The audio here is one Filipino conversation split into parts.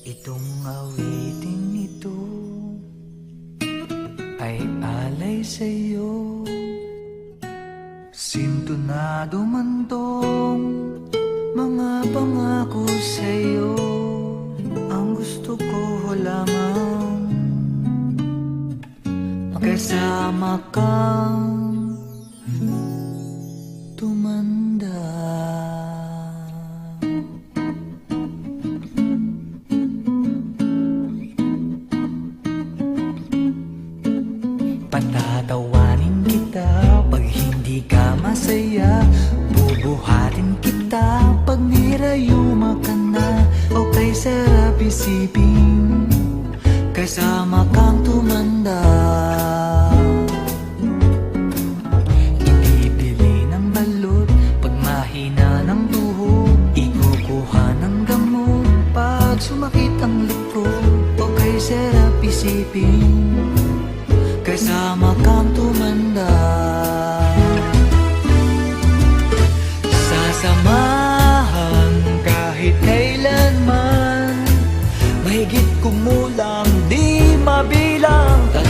Itong awitin ito ay alay sa'yo. Sintonado man tong mga pangako sa'yo. Ang gusto ko lamang magkasama kang tumanda. Patatawanin kita pag hindi ka masaya. Bubuhatin kita pag nirayuma ka na. O kay sarap isipin kasama kang tumanda. Ibibili ng balot pag mahina ng tuhod. Ikukuha ng gamot pag sumakit ang likod. O kay sarap isipin kasama kang tumanda. Sasamahan kahit kailanman, mahigit kumulang di mabilang. 30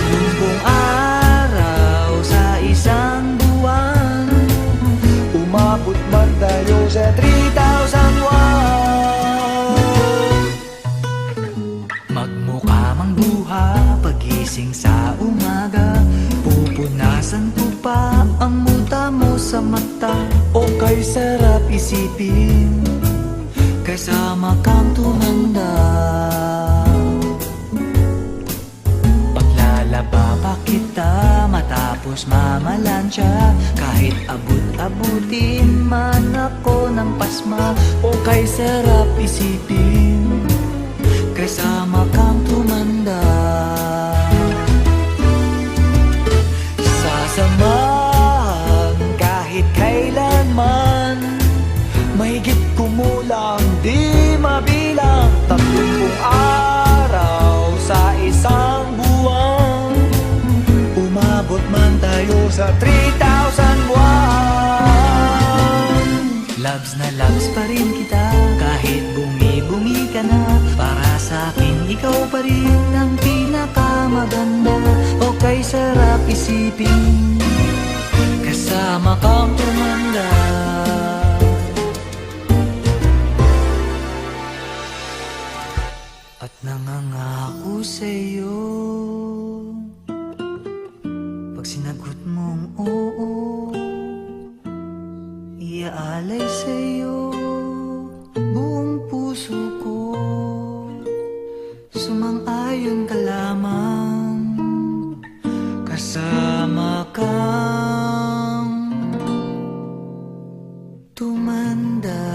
araw sa isang buwan, umabot man tayo sa 3,001. Magmukha mang buha pagising sa umaga, pupunasan ko pa ang muta mo sa mata. O kay sarap isipin kasama kang tumanda. Paglalaba pa kita matapos mamalansya, kahit abut-abutin man ako ng pasma. O kay sarap isipin kasama kang tumanda. Sasamahan kahit kailanman, mahigit kumulang di mabilang. 30 araw sa isang buwan, umabot man tayo sa 3,001. Loves na loves pa rin kita kahit bungi-bungi ka na. Para sa akin ikaw pa rin ang pinakamaganda. O kay sarap isipin kasama kang tumanda. At nangangako sa'yo pag sinagot mong oo, iaalay sa'yo buong puso ko. Sumang-ayon ka lamang kasama kang tumanda.